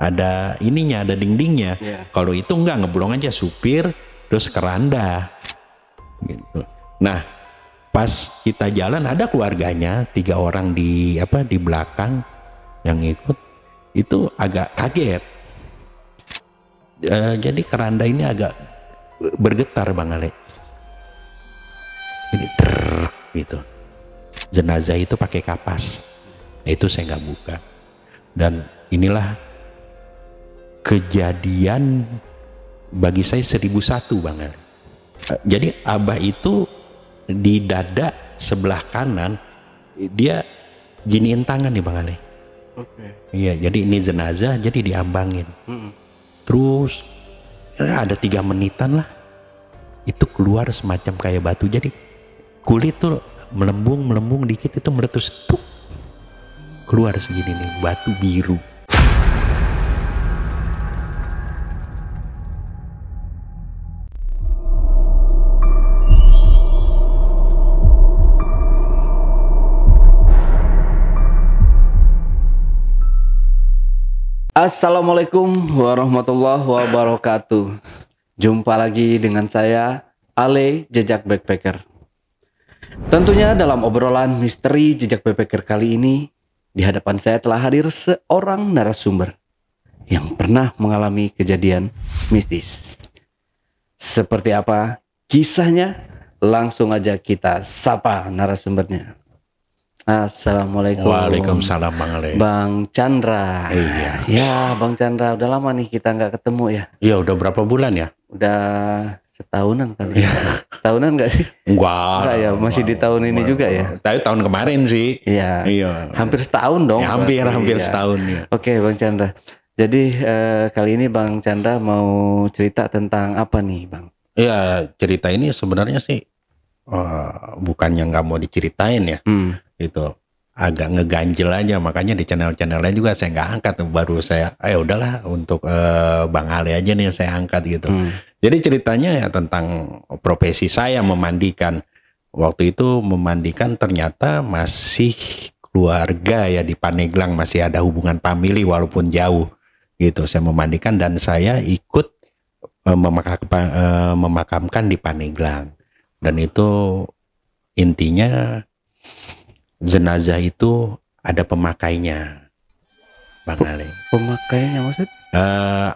ada ininya, ada dindingnya. Kalau itu enggak, ngeblong aja supir terus keranda gitu. Nah pas kita jalan ada keluarganya 3 orang di belakang yang ikut, itu agak kaget. Jadi keranda ini agak bergetar Bang Ale. Ini gitu. Jenazah itu pakai kapas. Itu saya nggak buka. Dan inilah kejadian bagi saya 1001 Bang Ale. Jadi Abah itu di dada sebelah kanan dia giniin tangan nih Bang Ale. Iya, jadi ini jenazah jadi diambangin. Terus ada 3 menitan lah, itu keluar semacam kayak batu, jadi kulit tuh melembung dikit, itu meletus, tuk, keluar segini nih batu biru. Assalamualaikum warahmatullahi wabarakatuh. Jumpa lagi dengan saya, Ale Jejak Backpacker. Tentunya dalam obrolan misteri Jejak Backpacker kali ini, di hadapan saya telah hadir seorang narasumber yang pernah mengalami kejadian mistis. Seperti apa kisahnya? Langsung aja kita sapa narasumbernya. Assalamualaikum. Waalaikumsalam Bang Ale. Bang Chandra. Iya. Ya Bang Chandra, udah lama nih kita nggak ketemu ya. Iya, udah berapa bulan ya? Udah setahunan kali. Setahunan nggak sih? Enggak ya, masih di tahun ini juga ya. Tapi tahun kemarin sih. Iya. Hampir setahun dong. Ya, hampir setahun ya. Oke Bang Chandra. Jadi kali ini Bang Chandra mau cerita tentang apa nih Bang? Iya, cerita ini sebenarnya sih bukannya nggak mau diceritain ya. Itu agak ngeganjel aja, makanya di channel-channelnya juga saya nggak angkat, baru saya udahlah untuk Bang Ale aja nih saya angkat gitu. Jadi ceritanya ya tentang profesi saya memandikan. Waktu itu memandikan ternyata masih keluarga ya di Pandeglang, masih ada hubungan famili walaupun jauh gitu. Saya memandikan dan saya ikut memakamkan di Pandeglang, dan itu intinya jenazah itu ada pemakainya Bang Ale. Pemakainya maksud?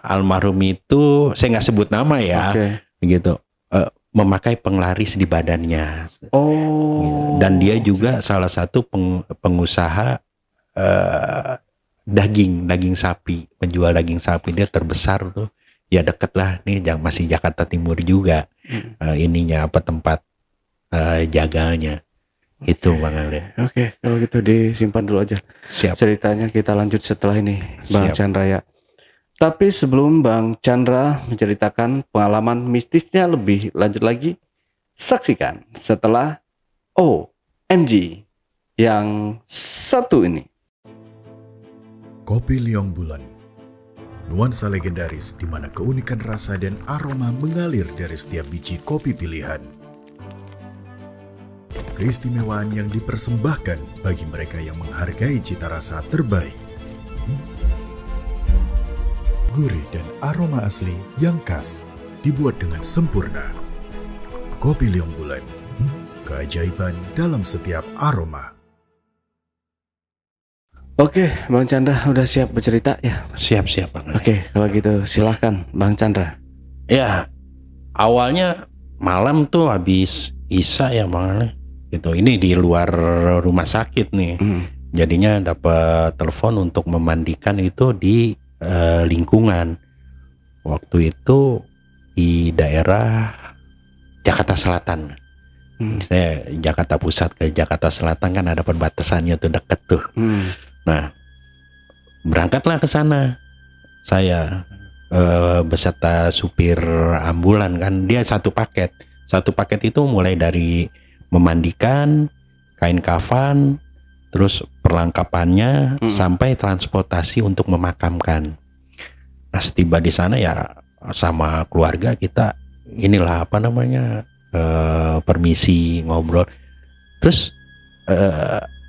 Almarhum itu saya nggak sebut nama ya, gitu. Memakai penglaris di badannya. Dan dia juga salah satu pengusaha daging sapi, penjual daging sapi. Dia terbesar tuh, ya deket lah nih, masih Jakarta Timur juga. Ininya tempat jagalnya. Itu Bang Ale. Oke, kalau gitu disimpan dulu aja. Siap. Ceritanya kita lanjut setelah ini Bang Chandra ya. Tapi sebelum Bang Chandra menceritakan pengalaman mistisnya lebih lanjut lagi, saksikan setelah OMG yang satu ini. Kopi Liong Bulan, nuansa legendaris di mana keunikan rasa dan aroma mengalir dari setiap biji kopi pilihan. Keistimewaan yang dipersembahkan bagi mereka yang menghargai cita rasa terbaik. Gurih dan aroma asli yang khas dibuat dengan sempurna. Kopi Liong Bulan, keajaiban dalam setiap aroma. Oke, Bang Chandra udah siap bercerita ya? Siap Bang Ale. Oke, kalau gitu silahkan Bang Chandra. Ya, awalnya malam tuh habis Isya ya Bang Ale. Gitu. Ini di luar rumah sakit nih. Jadinya dapat telepon untuk memandikan itu di lingkungan. Waktu itu di daerah Jakarta Selatan. Saya Jakarta Pusat ke Jakarta Selatan kan ada perbatasannya tuh, deket tuh. Nah, berangkatlah ke sana. Saya beserta supir ambulan kan, dia satu paket. Satu paket itu mulai dari memandikan, kain kafan, terus perlengkapannya sampai transportasi untuk memakamkan. Nah, setiba di sana ya sama keluarga kita inilah permisi ngobrol. Terus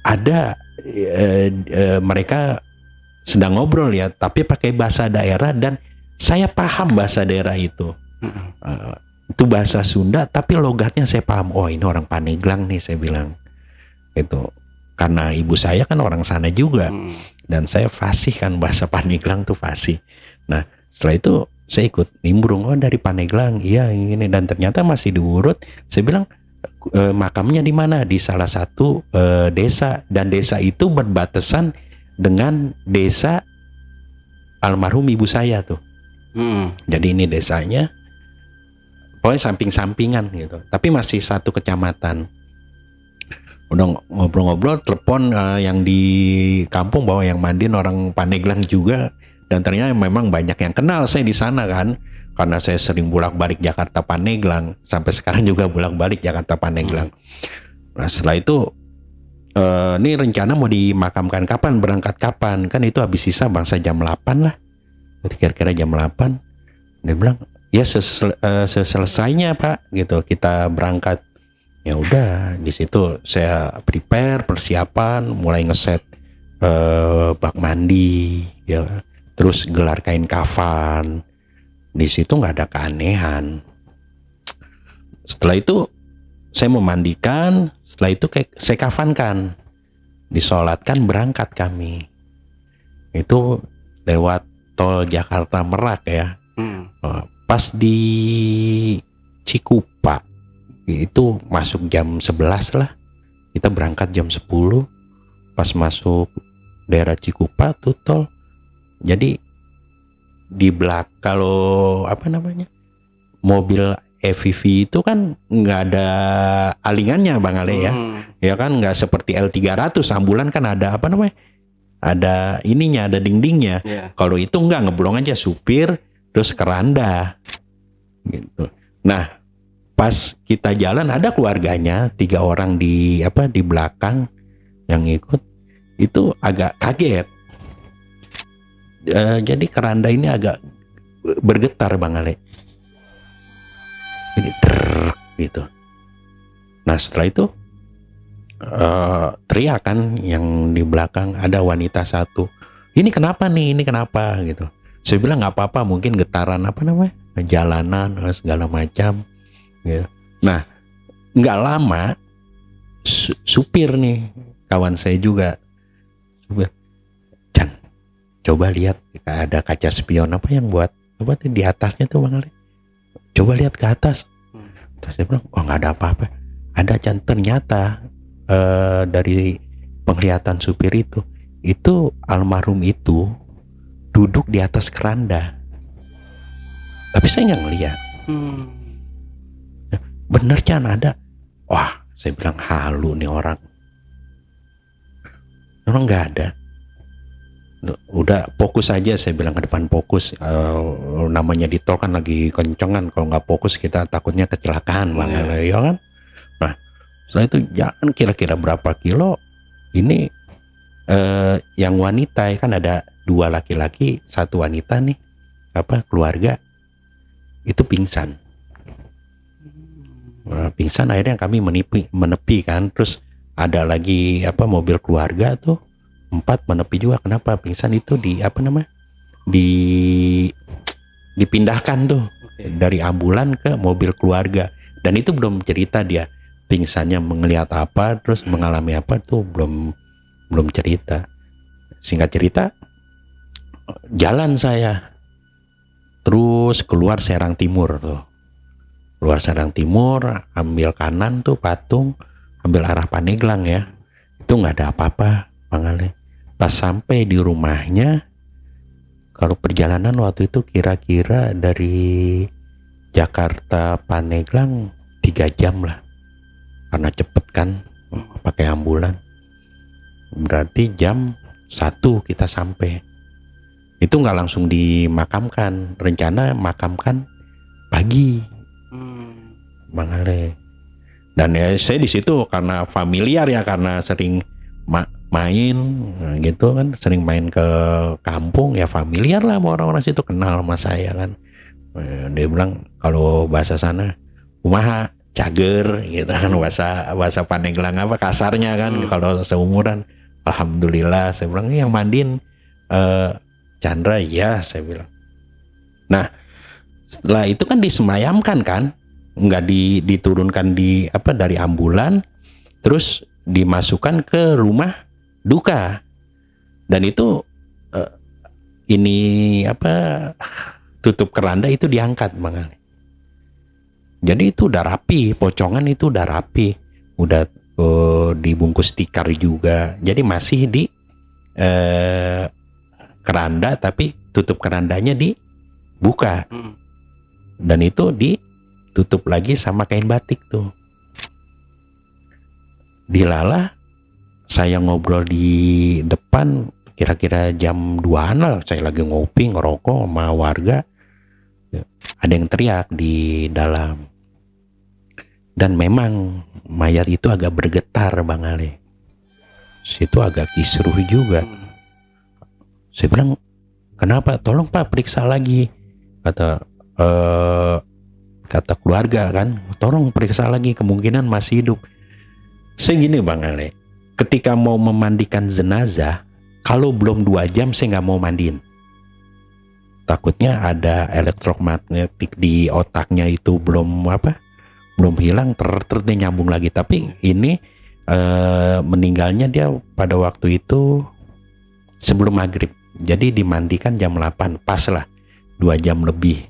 ada mereka sedang ngobrol ya, tapi pakai bahasa daerah dan saya paham bahasa daerah itu. Itu bahasa Sunda tapi logatnya saya paham. Oh, ini orang Pandeglang nih, saya bilang. Itu karena ibu saya kan orang sana juga. Dan saya fasih kan, bahasa Pandeglang tuh fasih. Nah, setelah itu saya ikut nimbrung, oh dari Pandeglang, iya ini, dan ternyata masih diurut. Saya bilang makamnya di mana? Di salah satu desa, dan desa itu berbatasan dengan desa almarhum ibu saya tuh. Jadi ini desanya pokoknya samping-sampingan gitu, tapi masih satu kecamatan. Udah ngobrol-ngobrol, telepon yang di kampung bahwa yang mandiin orang Pandeglang juga, dan ternyata memang banyak yang kenal saya di sana kan, karena saya sering bolak-balik Jakarta Pandeglang, sampai sekarang juga bolak-balik Jakarta Pandeglang. Nah setelah itu ini rencana mau dimakamkan kapan, berangkat kapan, kan itu habis sisa bangsa jam 8 lah, kira-kira jam 8. Dia bilang ya selesainya Pak gitu kita berangkat. Ya udah, di situ saya prepare persiapan, mulai ngeset bak mandi, ya, terus gelar kain kafan. Di situ nggak ada keanehan. Setelah itu saya memandikan, setelah itu saya kafankan, disolatkan, berangkat kami. Itu lewat tol Jakarta Merak ya. Pas di Cikupa itu masuk jam 11 lah, kita berangkat jam 10. Pas masuk daerah Cikupa tuh tol, jadi di belakang kalau apa namanya mobil EVV itu kan nggak ada alingannya Bang Ale ya, ya kan nggak seperti L300 ambulan kan ada apa namanya, ada ininya, ada dindingnya. Kalau itu nggak, ngeblong aja supir terus keranda gitu. Nah pas kita jalan ada keluarganya 3 orang di belakang yang ikut, itu agak kaget. Jadi keranda ini agak bergetar Bang Ale, ini gitu. Nah setelah itu teriak kan yang di belakang, ada wanita satu, ini kenapa nih, ini kenapa gitu. Saya bilang nggak apa-apa, mungkin getaran apa namanya jalanan segala macam gitu. Nah nggak lama supir nih, kawan saya juga, supir, Chan coba lihat ada kaca spion apa yang buat apa tuh di atasnya tuh Bang Ale, coba lihat ke atas. Terus saya bilang oh nggak ada apa-apa. Ada Chan, ternyata dari penglihatan supir itu almarhum itu duduk di atas keranda, tapi saya nggak ngeliat. Bener Chan ada. Wah saya bilang halu nih orang nggak ada. Udah fokus aja, saya bilang ke depan fokus. Namanya di tol kan lagi kencengan, kalau nggak fokus kita takutnya kecelakaan Bang Ale, ya kan. Nah setelah itu jalan kira-kira berapa kilo, ini yang wanita kan ada 2 laki-laki 1 wanita nih, keluarga itu pingsan. Pingsan, akhirnya kami menepi kan, terus ada lagi mobil keluarga tuh 4 menepi juga. Kenapa pingsan itu dipindahkan tuh dari ambulan ke mobil keluarga, dan itu belum cerita dia pingsannya melihat apa, terus mengalami apa tuh belum cerita. Singkat cerita, jalan saya terus keluar Serang Timur tuh. Keluar Serang Timur, ambil kanan tuh Patung, ambil arah Pandeglang ya. Itu nggak ada apa-apa Bang Ale. Pas sampai di rumahnya, kalau perjalanan waktu itu kira-kira dari Jakarta Pandeglang 3 jam lah, karena cepet kan pakai ambulan. Berarti jam 1 kita sampai. Itu nggak langsung dimakamkan, rencana makamkan pagi Bang Ale. Dan ya saya di situ karena familiar ya, karena sering main gitu kan, sering main ke kampung ya, familiar lah sama orang-orang situ, kenal sama saya kan. Dia bilang kalau bahasa sana kumaha cager gitu kan, bahasa Pandeglang kasarnya kan. Kalau seumuran alhamdulillah, saya bilang yang mandiin Chandra, ya saya bilang. Nah setelah itu kan disemayamkan kan, nggak diturunkan dari ambulan, terus dimasukkan ke rumah duka, dan itu tutup keranda itu diangkat makanya. Jadi itu udah rapi, pocongan itu udah rapi, udah dibungkus tikar juga, jadi masih di keranda, tapi tutup kerandanya dibuka. Dan itu ditutup lagi sama kain batik tuh. Dilala, saya ngobrol di depan kira-kira jam 2-an lah, saya lagi ngopi ngerokok sama warga. Ada yang teriak di dalam. Dan memang mayat itu agak bergetar Bang Ale. Situ agak kisruh juga. Saya bilang, kenapa? Tolong Pak periksa lagi. Kata keluarga kan, tolong periksa lagi, kemungkinan masih hidup. Saya gini Bang Ale, ketika mau memandikan jenazah, kalau belum 2 jam saya nggak mau mandiin. Takutnya ada elektromagnetik di otaknya itu belum hilang, dia nyambung lagi. Tapi ini meninggalnya dia pada waktu itu sebelum maghrib, jadi dimandikan jam 8, pas lah 2 jam lebih.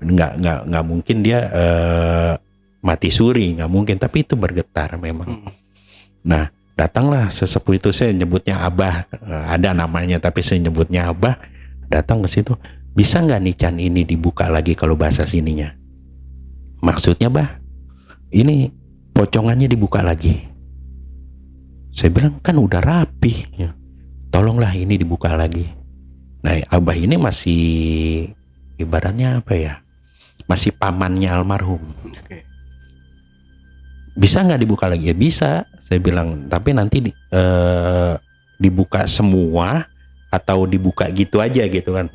Nggak mungkin dia mati suri, nggak mungkin, tapi itu bergetar memang. Nah datanglah sesepuh itu, saya nyebutnya Abah, ada namanya tapi saya nyebutnya Abah, datang ke situ. Bisa nggak nih Chan ini dibuka lagi kalau bahasa sininya? Maksudnya Bah, ini pocongannya dibuka lagi. Saya bilang kan udah rapi ya. Tolonglah ini dibuka lagi. Nah Abah ini masih ibaratnya apa ya, masih pamannya almarhum. Bisa nggak dibuka lagi? Ya bisa, saya bilang, tapi nanti dibuka semua atau dibuka gitu aja gitu kan.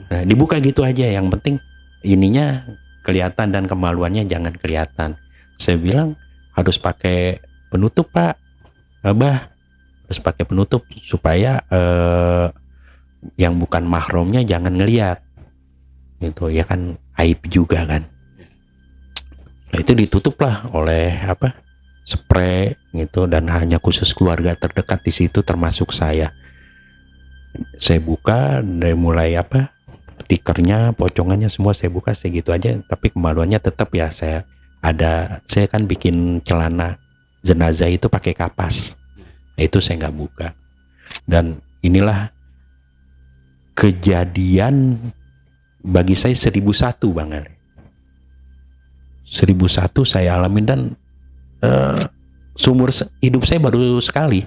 Nah, dibuka gitu aja, yang penting ininya kelihatan dan kemaluannya jangan kelihatan. Saya bilang harus pakai penutup Pak, Abah harus pakai penutup supaya yang bukan mahramnya jangan ngelihat. Itu ya kan aib juga kan. Nah itu ditutup lah oleh spray gitu, dan hanya khusus keluarga terdekat di situ termasuk saya. Saya buka dari mulai tikernya, pocongannya semua saya buka, saya gitu aja. Tapi kemaluannya tetap ya, saya kan bikin celana jenazah itu pakai kapas. Nah, itu saya nggak buka. Dan inilah kejadian bagi saya 1001 Bang Ale. 1001 saya alamin, dan seumur hidup saya baru sekali.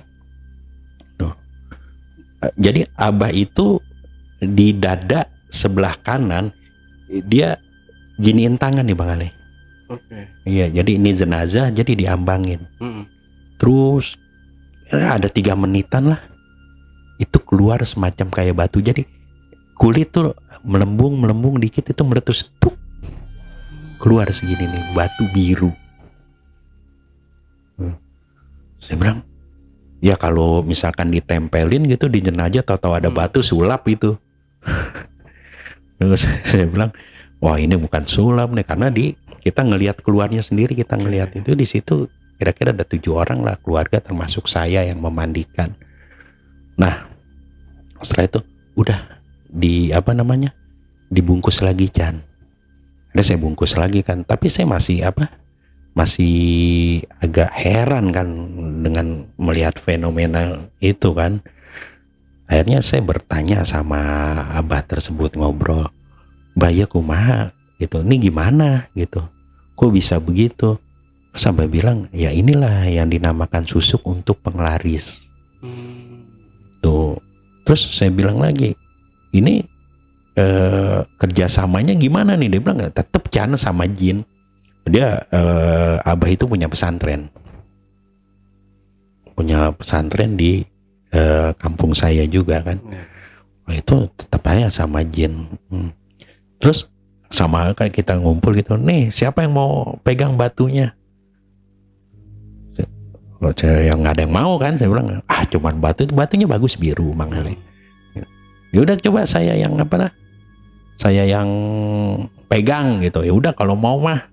Jadi Abah itu di dada sebelah kanan dia giniin tangan nih Bang Ale. Iya, jadi ini jenazah, jadi diambangin. Terus ada 3 menitan lah, itu keluar semacam kayak batu. Jadi kulit tuh melembung dikit, itu meletus, tuk, keluar segini nih batu biru. Saya bilang, ya kalau misalkan ditempelin gitu di jenazah, tahu-tahu ada batu sulap itu. Terus saya bilang, wah ini bukan sulap nih, karena kita ngelihat keluarnya sendiri, kita ngelihat itu di situ kira-kira ada 7 orang lah keluarga termasuk saya yang memandikan. Nah setelah itu udah dibungkus lagi Chan. Ada saya bungkus lagi kan, tapi saya masih agak heran kan dengan melihat fenomena itu kan. Akhirnya saya bertanya sama Abah tersebut, ngobrol, Mbak kumaha gitu, ini gimana gitu, kok bisa begitu? Sampai bilang, ya inilah yang dinamakan susuk untuk penglaris. Tuh. Terus saya bilang lagi, ini kerjasamanya gimana nih? Dia bilang tetap Chan sama jin. Dia Abah itu punya pesantren di kampung saya juga kan. Nah, itu tetap aja sama jin. Terus sama kayak kita ngumpul gitu, nih siapa yang mau pegang batunya? Yang nggak ada yang mau kan. Saya bilang, cuman batunya bagus biru Bang Ale. Ya udah coba saya yang saya yang pegang gitu. Ya udah kalau mau mah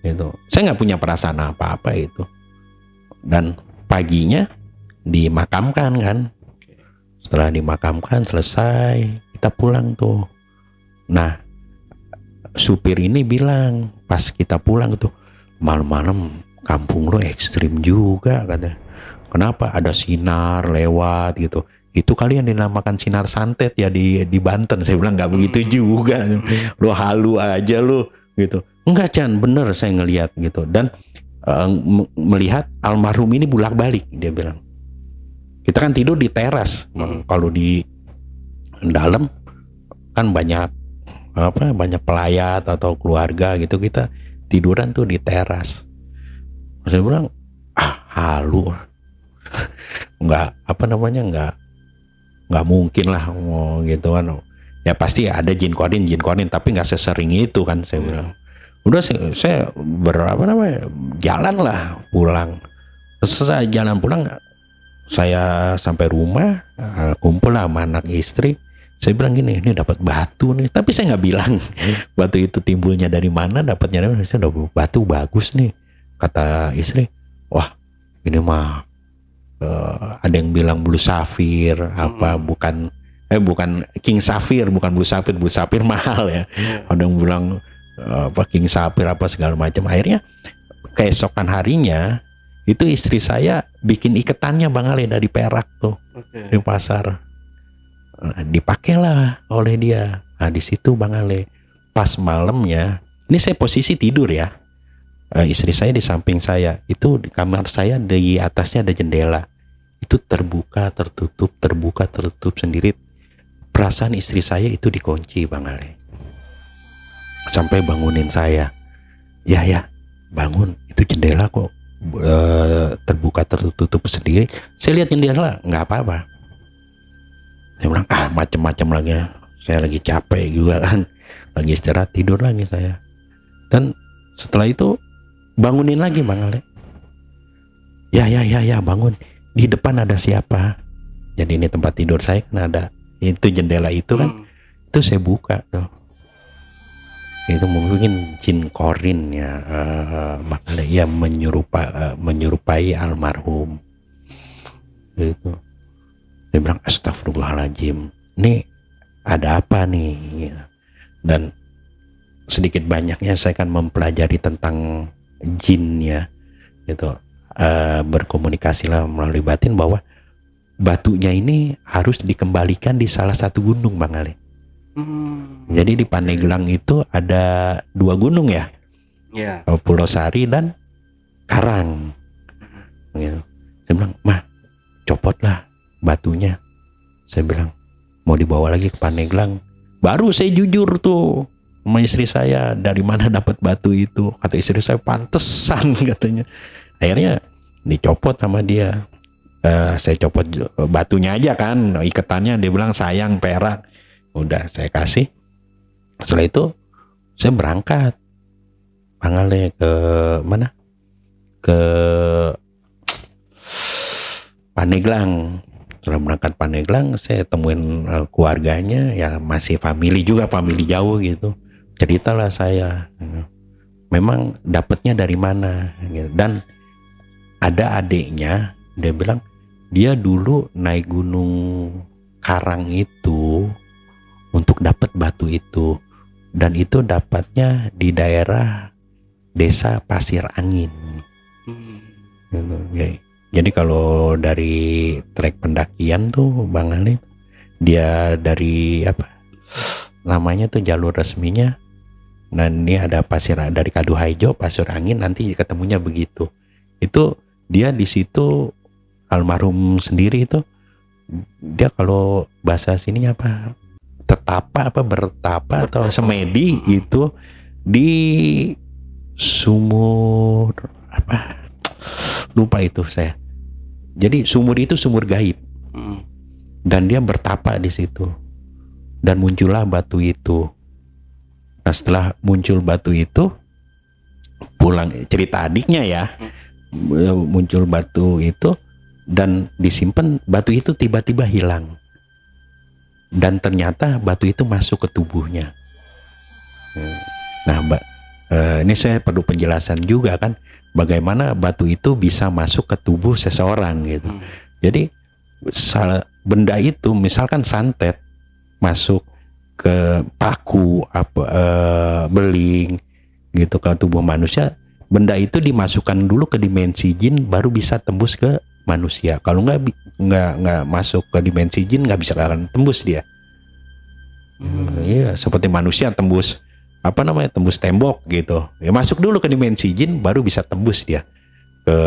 gitu. Saya nggak punya perasaan apa-apa itu. Dan paginya dimakamkan kan. Setelah dimakamkan selesai, kita pulang tuh. Nah, supir ini bilang pas kita pulang tuh, malam-malam kampung lo ekstrim juga katanya. Kenapa? Ada sinar lewat gitu. Itu kali yang dinamakan sinar santet ya di Banten. Saya bilang nggak begitu juga. Lo halu aja lo gitu. Enggak Chan, bener saya ngelihat gitu. Dan melihat almarhum ini bolak-balik, dia bilang. Kita kan tidur di teras. Kalau di dalam kan banyak pelayat atau keluarga gitu, kita tiduran tuh di teras. Saya bilang halu. nggak mungkin lah mau gitu kan. Ya pasti ada jin korin tapi nggak sesering itu kan, saya bilang. Udah saya jalan lah pulang. Selesai jalan pulang, saya sampai rumah, kumpul lah sama anak istri. Saya bilang gini, ini dapat batu nih. Tapi saya nggak bilang batu itu timbulnya dari mana, dapatnya dari mana. Saya udah batu bagus nih, kata istri. Wah, ini mah ada yang bilang blue sapphire, bukan king sapphire, bukan blue sapphire mahal ya. Ada yang bilang king sapphire apa segala macam. Akhirnya keesokan harinya itu istri saya bikin iketannya Bang Ale dari perak tuh di pasar. Dipakailah oleh dia. Nah di situ Bang Ale, pas malamnya, ini saya posisi tidur ya. Istri saya di samping saya, itu di kamar saya di atasnya ada jendela. Itu terbuka tertutup sendiri. Perasaan istri saya itu dikunci Bang Ale. Sampai bangunin saya. Ya bangun, itu jendela kok terbuka tertutup sendiri. Saya lihat jendela nggak apa-apa. Saya bilang macam-macam lagi. Saya lagi capek juga kan, lagi istirahat, tidur lagi saya. Dan setelah itu bangunin lagi Bang Ale. Ya bangun. Di depan ada siapa? Jadi ini tempat tidur saya kan ada itu jendela itu kan. Itu saya buka tuh. Itu mungkin jin korin ya, Bang Ale, yang menyerupai almarhum. Gitu. Saya bilang astagfirullahaladzim. Ini ada apa nih? Dan sedikit banyaknya saya kan mempelajari tentang jin ya, gitu. Berkomunikasilah melalui batin bahwa batunya ini harus dikembalikan di salah satu gunung Bang Ale. Jadi di Pandeglang itu ada 2 gunung ya, Pulau Sari dan Karang. Gitu. Saya bilang, mah copotlah batunya. Saya bilang mau dibawa lagi ke Pandeglang. Baru saya jujur tuh sama istri saya, dari mana dapat batu itu. Kata istri saya, pantesan katanya. Akhirnya dicopot sama dia. Saya copot batunya aja kan, iketannya. Dia bilang sayang perak. Udah saya kasih. Setelah itu saya berangkat Bang Ale ke mana? Ke Pandeglang. Setelah berangkat Pandeglang, saya temuin keluarganya, ya masih family juga, family jauh gitu. Ceritalah saya, memang dapatnya dari mana gitu. Dan ada adiknya, dia bilang dia dulu naik gunung Karang itu untuk dapat batu itu, dan itu dapatnya di daerah desa Pasir Angin. Gitu. Jadi kalau dari trek pendakian tuh Bang Ali, dia dari namanya tuh jalur resminya. Nah ini ada dari Kaduhaijo, Pasir Angin, nanti ketemunya begitu. Itu dia di situ almarhum sendiri itu, dia kalau bahasa sininya bertapa atau semedi itu di sumur lupa itu saya. Jadi sumur itu sumur gaib. Dan dia bertapa di situ. Dan muncullah batu itu. Nah setelah muncul batu itu, pulang cerita adiknya ya, muncul batu itu dan disimpan, batu itu tiba-tiba hilang. dan ternyata batu itu masuk ke tubuhnya. Nah, ini saya perlu penjelasan juga kan, bagaimana batu itu bisa masuk ke tubuh seseorang gitu. Jadi benda itu misalkan santet masuk ke paku beling gitu ke tubuh manusia, benda itu dimasukkan dulu ke dimensi jin baru bisa tembus ke manusia. Kalau nggak masuk ke dimensi jin nggak bisa akan tembus dia. Iya, seperti manusia tembus tembus tembok gitu. Ya masuk dulu ke dimensi jin baru bisa tembus dia ke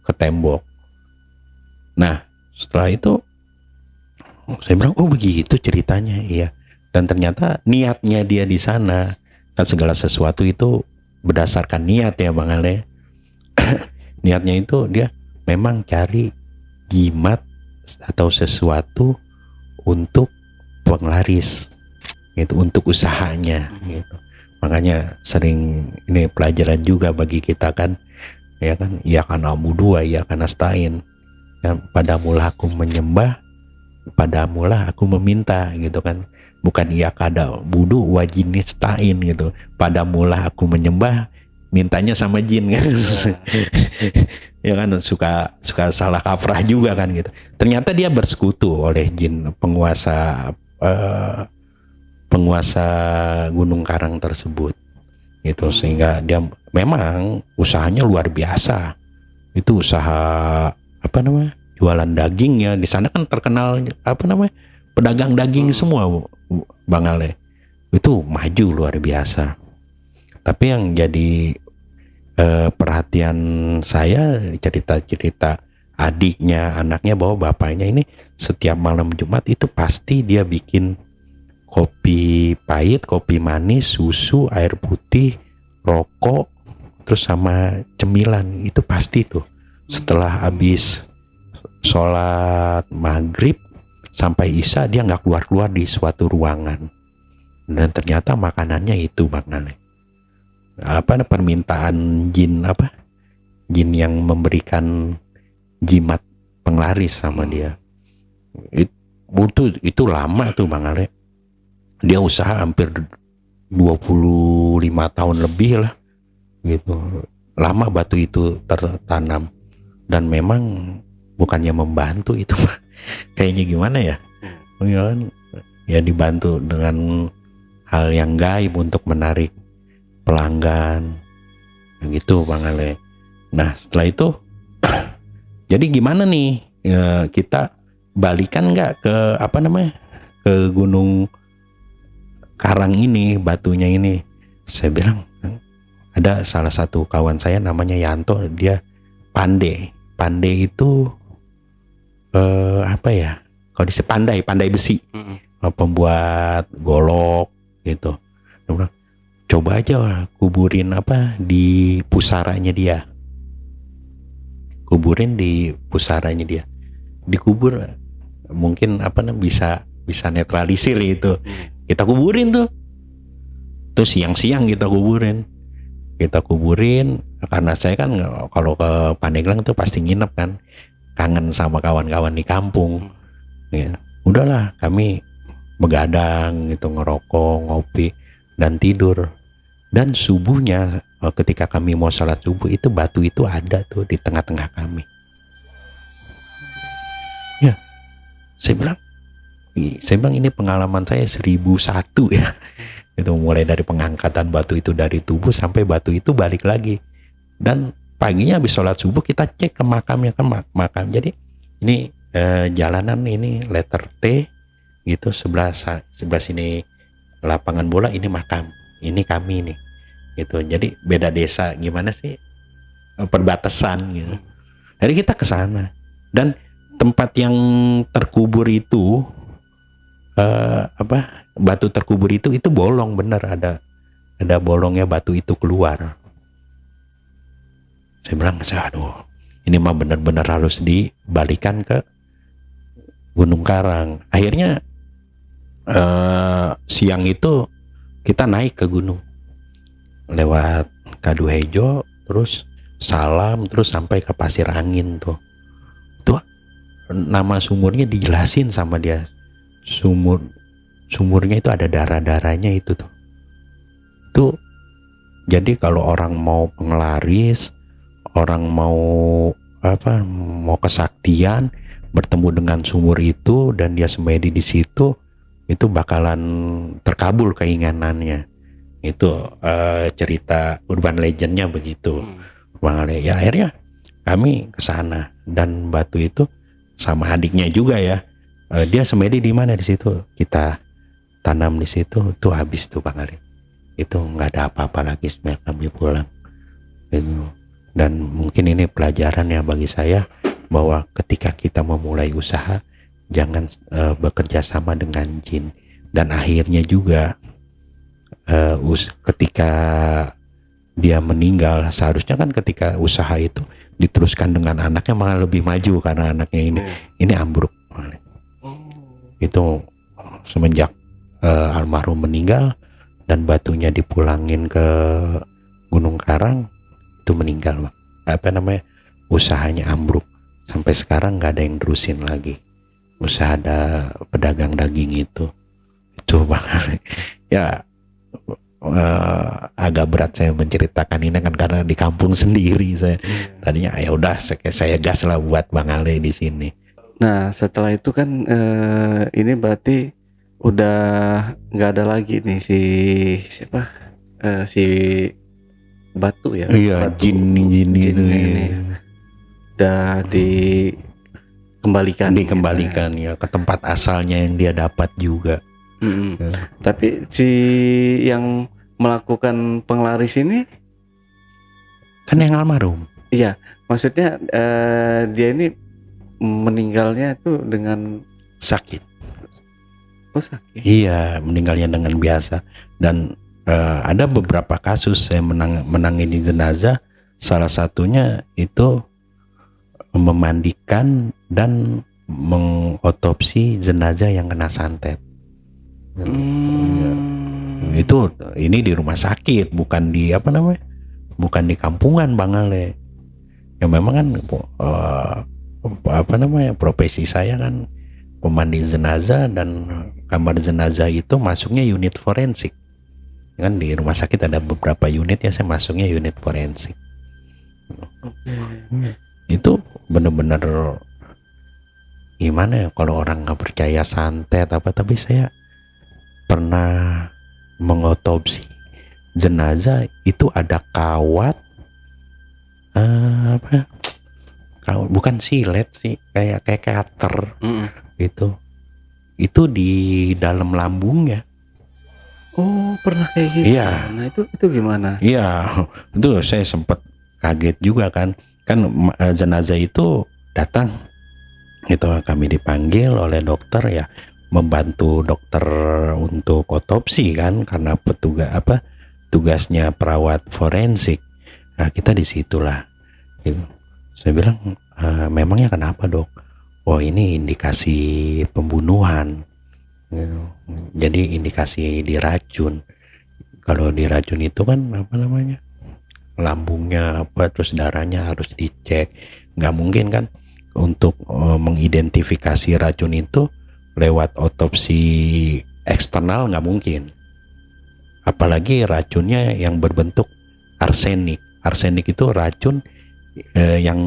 ke tembok. Nah, setelah itu saya bilang, oh begitu ceritanya, iya. Dan ternyata niatnya dia di sana, kan segala sesuatu itu berdasarkan niat ya Bang Ale. Niatnya itu dia memang cari jimat atau sesuatu untuk penglaris, gitu, untuk usahanya, gitu. Makanya sering ini pelajaran juga bagi kita kan, ya kan, ya kana abudu ya kana astain. Ya, padamulah aku menyembah, padamulah aku meminta, gitu kan. Bukan iya kada budu wajinistain gitu. Padamulah aku menyembah, mintanya sama jin kan. Ya kan, suka salah kaprah juga kan gitu. Ternyata dia bersekutu oleh jin penguasa Gunung Karang tersebut. Itu sehingga dia memang usahanya luar biasa. Itu usaha jualan daging ya. Di sana kan terkenal pedagang daging semua Bang Ale. Itu maju luar biasa. Tapi yang jadi perhatian saya cerita-cerita adiknya, anaknya, bahwa bapaknya ini setiap malam Jumat itu pasti dia bikin kopi pahit, kopi manis, susu, air putih, rokok, terus sama cemilan. Itu pasti tuh setelah habis sholat maghrib sampai isya dia nggak keluar di suatu ruangan. Dan ternyata makanannya itu makanan permintaan jin yang memberikan jimat penglaris sama dia. Itu lama tuh Bang Ale. Dia usaha hampir 25 tahun lebih lah gitu. Lama batu itu tertanam. Dan memang bukannya membantu itu kayaknya gimana ya? Ya dibantu dengan hal yang gaib untuk menarik pelanggan gitu Bang Ale. Nah setelah itu jadi gimana nih kita balikan nggak ke ke Gunung Karang ini, batunya ini? Saya bilang ada salah satu kawan saya namanya Yanto, dia pandai itu kalau di pandai besi, pembuat golok gitu. Dia bilang, coba aja kuburin di pusaranya dia. Kuburin di pusaranya dia. Dikubur mungkin bisa netralisir itu. Kita kuburin tuh. Terus siang-siang kita kuburin. Karena saya kan kalau ke Pandeglang tuh pasti nginep kan. Kangen sama kawan-kawan di kampung. Ya, udahlah kami begadang gitu, ngerokok, ngopi dan tidur. Dan subuhnya ketika kami mau sholat subuh itu batu itu ada tuh di tengah-tengah kami. Ya, saya bilang ini pengalaman saya 1001 ya. Itu mulai dari pengangkatan batu itu dari tubuh sampai batu itu balik lagi. Dan paginya habis sholat subuh kita cek ke makamnya, makam. Jadi ini jalanan ini letter T gitu, sebelah sini lapangan bola, ini makam, ini kami nih gitu. Jadi beda desa gimana sih, perbatasan gitu. Jadi kita ke sana dan tempat yang terkubur itu batu terkubur itu bolong, bener ada bolongnya, batu itu keluar. Saya bilang, aduh, ini mah benar-benar harus dibalikan ke Gunung Karang. Akhirnya siang itu kita naik ke gunung lewat Kaduhejo, terus Salam, terus sampai ke Pasir Angin tuh. Itu nama sumurnya dijelasin sama dia. Sumurnya itu ada darah-darahnya itu tuh. Itu jadi kalau orang mau penglaris, orang mau kesaktian, bertemu dengan sumur itu dan dia semedi di situ, itu bakalan terkabul keinginannya. Itu cerita urban legendnya begitu. Bang Ale. Ya akhirnya kami ke sana dan batu itu sama adiknya juga ya. Dia semedi di mana di situ, kita tanam di situ, tuh habis tuh Bang Ale. Itu nggak ada apa-apa lagi sebenarnya kami pulang. Gitu. Dan mungkin ini pelajaran ya bagi saya bahwa ketika kita memulai usaha jangan bekerja sama dengan jin. Dan akhirnya juga ketika dia meninggal, seharusnya kan ketika usaha itu diteruskan dengan anaknya malah lebih maju karena anaknya ini ambruk. Itu semenjak almarhum meninggal dan batunya dipulangin ke Gunung Karang, itu meninggal Bang. Usahanya ambruk. Sampai sekarang nggak ada yang terusin lagi usaha ada pedagang daging itu Bang. Ya agak berat saya menceritakan ini kan karena di kampung sendiri saya. Tadinya ya udah saya gas lah buat Bang Ale di sini. Nah setelah itu kan ini berarti udah nggak ada lagi nih si batu ya. Iya, jin itu ini udah dikembalikan ya ke tempat asalnya yang dia dapat juga. Ya. Tapi si yang melakukan penglaris ini kan yang almarhum. Iya, maksudnya dia ini meninggalnya itu dengan sakit. Oh sakit. Iya, meninggalnya dengan biasa. Dan ada beberapa kasus saya menangani jenazah. Salah satunya itu memandikan dan mengotopsi jenazah yang kena santet. Itu ini di rumah sakit, bukan di bukan di kampungan Bang Ale. Ya memang kan profesi saya kan pemandi jenazah, dan kamar jenazah itu masuknya unit forensik. Kan di rumah sakit ada beberapa unit ya, saya masuknya unit forensik. Itu benar-benar gimana ya kalau orang nggak percaya santet tapi saya pernah mengotopsi jenazah itu ada kawat bukan silet sih, kayak cutter itu di dalam lambungnya. Oh pernah kayak gitu. Iya. Nah itu gimana? Iya, itu saya sempat kaget juga kan jenazah itu datang itu, kami dipanggil oleh dokter ya, membantu dokter untuk otopsi kan, karena tugasnya perawat forensik. Nah kita disitulah gitu. Saya bilang memangnya kenapa dok? Oh ini indikasi pembunuhan gitu. Jadi indikasi diracun. Kalau diracun itu kan lambungnya terus darahnya harus dicek. Nggak mungkin kan untuk mengidentifikasi racun itu lewat otopsi eksternal, nggak mungkin. Apalagi racunnya yang berbentuk arsenik. Arsenik itu racun yang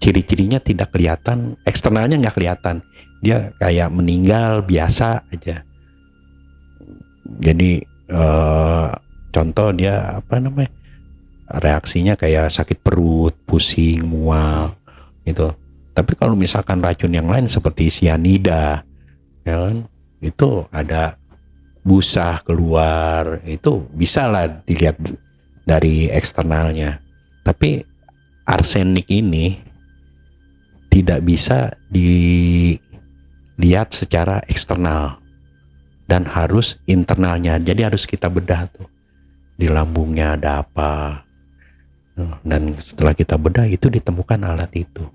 ciri-cirinya tidak kelihatan, eksternalnya nggak kelihatan. Dia kayak meninggal biasa aja. Jadi contoh dia reaksinya kayak sakit perut, pusing, mual gitu. Tapi kalau misalkan racun yang lain seperti sianida, ya kan, itu ada busa keluar, itu bisa lah dilihat dari eksternalnya. Tapi arsenik ini tidak bisa dilihat secara eksternal dan harus internalnya. Jadi harus kita bedah tuh di lambungnya ada apa. Dan setelah kita bedah itu ditemukan alat itu.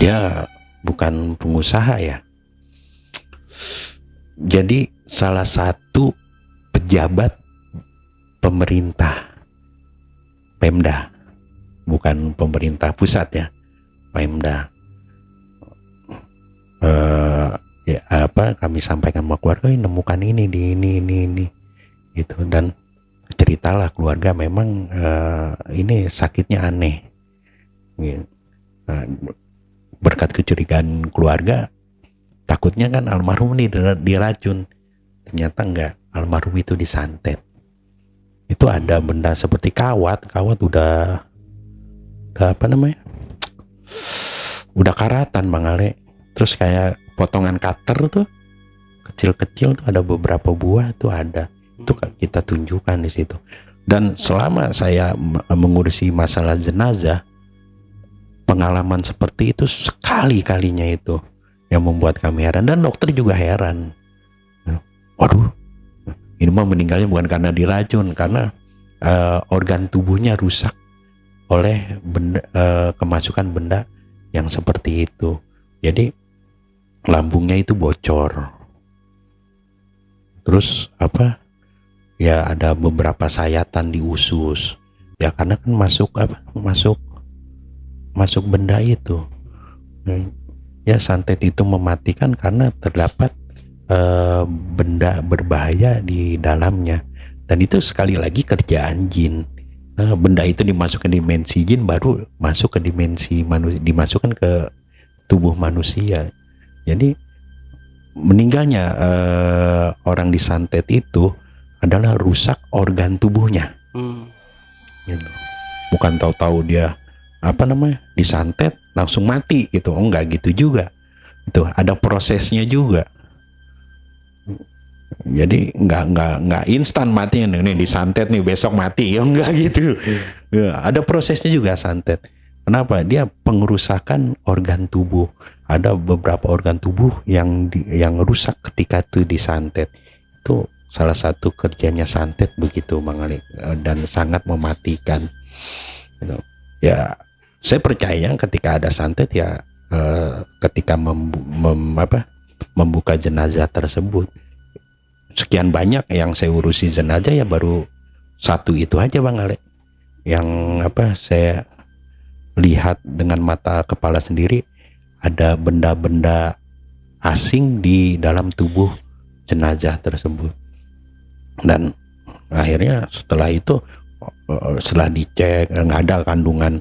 Dia bukan pengusaha ya. Jadi salah satu pejabat pemerintah Pemda, bukan pemerintah pusat ya. Pemda. Ya apa kami sampaikan sama keluarga, nemukan ini di ini gitu, dan ceritalah keluarga memang ini sakitnya aneh gitu. Berkat kecurigaan keluarga, takutnya kan almarhum ini diracun, ternyata enggak, almarhum itu disantet. Itu ada benda seperti kawat udah apa namanya, udah karatan Bang Ale, terus kayak potongan cutter tuh kecil-kecil tuh ada beberapa buah tuh ada, itu kita tunjukkan di situ. Dan selama saya mengurusi masalah jenazah, pengalaman seperti itu sekali-kalinya itu yang membuat kami heran, dan dokter juga heran. Waduh, ini mah meninggalnya bukan karena diracun, karena organ tubuhnya rusak oleh benda, kemasukan benda yang seperti itu. Jadi lambungnya itu bocor. Terus apa? Ya ada beberapa sayatan di usus. Ya karena kan masuk benda itu. Ya santet itu mematikan karena terdapat benda berbahaya di dalamnya. Dan itu sekali lagi kerjaan jin. Benda itu dimasukkan ke dimensi jin, baru masuk ke dimensi manusia, dimasukkan ke tubuh manusia. Jadi meninggalnya orang disantet itu adalah rusak organ tubuhnya. Gitu. Bukan tahu-tahu dia apa namanya disantet langsung mati gitu. Oh, enggak gitu juga. Itu ada prosesnya juga. Jadi enggak instan matinya, nih disantet nih besok mati, ya enggak gitu. Ya, ada prosesnya juga santet. Kenapa? Dia pengerusakan organ tubuh. Ada beberapa organ tubuh yang rusak ketika itu disantet. Itu salah satu kerjanya santet begitu Bang Ali, dan sangat mematikan. Gitu. Ya, saya percaya ketika ada santet ya ketika membuka jenazah tersebut, sekian banyak yang saya urusi jenazah ya baru satu itu aja Bang Ale yang saya lihat dengan mata kepala sendiri, ada benda-benda asing di dalam tubuh jenazah tersebut. Dan akhirnya setelah itu, setelah dicek nggak ada kandungan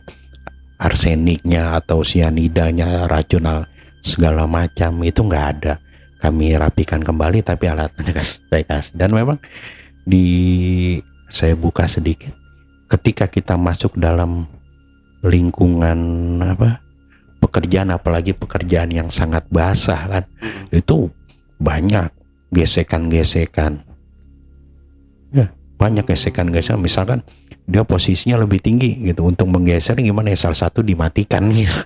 arseniknya atau sianidanya, racun segala macam, itu nggak ada. Kami rapikan kembali tapi alatnya saya kasih. Dan memang saya buka sedikit, ketika kita masuk dalam lingkungan pekerjaan, apalagi pekerjaan yang sangat basah kan, itu banyak gesekan-gesekan. Ya, banyak gesekan-gesekan. Misalkan dia posisinya lebih tinggi gitu, untuk menggeser gimana ya, salah satu dimatikan gitu.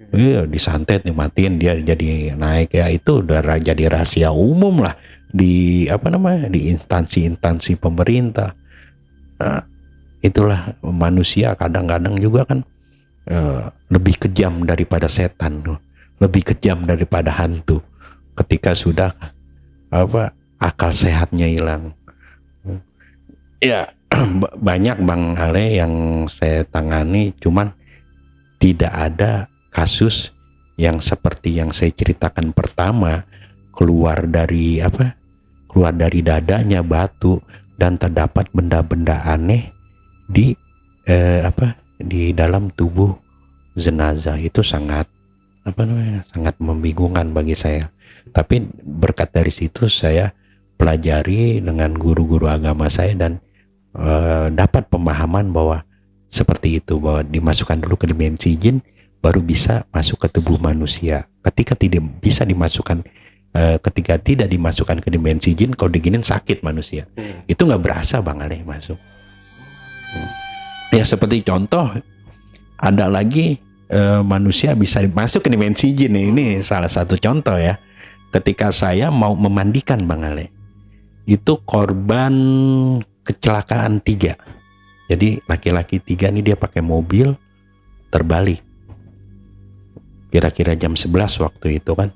Iya, disantet dimatiin, dia jadi naik, ya itu udah jadi rahasia umum lah di di instansi-instansi pemerintah. Nah, itulah manusia kadang-kadang juga kan lebih kejam daripada setan, lebih kejam daripada hantu ketika sudah akal sehatnya hilang. Ya banyak Bang Ale yang saya tangani, cuman tidak ada kasus yang seperti yang saya ceritakan pertama, keluar dari dadanya batu dan terdapat benda-benda aneh di dalam tubuh jenazah. Itu sangat sangat membingungkan bagi saya. Tapi berkat dari situ saya pelajari dengan guru-guru agama saya, dan dapat pemahaman bahwa seperti itu, bahwa dimasukkan dulu ke dimensi jin baru bisa masuk ke tubuh manusia. Ketika tidak dimasukkan ke dimensi jin, kalau diginin sakit manusia. Itu nggak berasa Bang Ale masuk. Ya seperti contoh, ada lagi manusia bisa masuk ke dimensi jin. Ini salah satu contoh ya. Ketika saya mau memandikan Bang Ale, itu korban kecelakaan 3. Jadi laki-laki 3 ini dia pakai mobil terbalik. Kira-kira jam 11 waktu itu kan,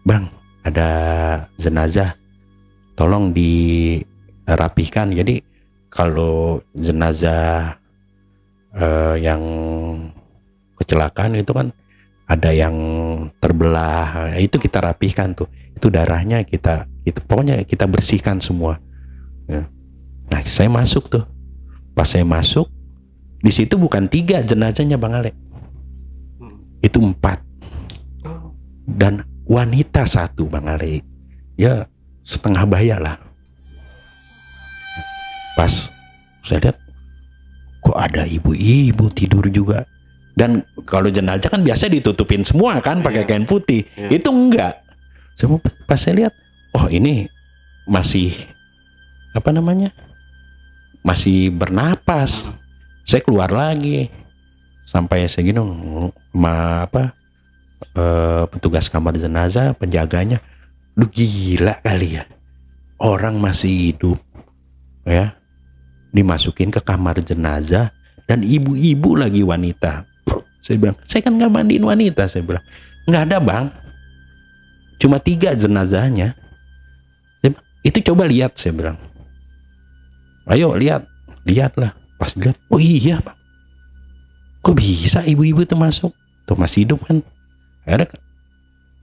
Bang ada jenazah, tolong dirapihkan. Jadi kalau jenazah yang kecelakaan itu kan ada yang terbelah, itu kita rapihkan tuh, itu darahnya kita pokoknya kita bersihkan semua. Ya. Nah saya masuk tuh, pas saya masuk di situ bukan 3 jenazahnya Bang Ale, itu 4 dan wanita 1 Bang Ale, ya setengah baya lah. Pas saya lihat kok ada ibu-ibu tidur juga. Dan kalau jenazah kan biasa ditutupin semua kan pakai kain putih. Itu enggak. Pas saya lihat, oh ini masih apa namanya? Masih bernapas. Saya keluar lagi. Sampai segini petugas kamar jenazah, penjaganya, lu gila kali ya. Orang masih hidup ya. Dimasukin ke kamar jenazah dan ibu-ibu lagi wanita. Saya bilang, saya kan nggak mandiin wanita. Saya bilang, nggak ada Bang, cuma 3 jenazahnya. Itu coba lihat, saya bilang. Ayo lihatlah. Pas lihat, oh iya Bang, kok bisa ibu-ibu itu masuk? Tuh masih hidup kan? Akhirnya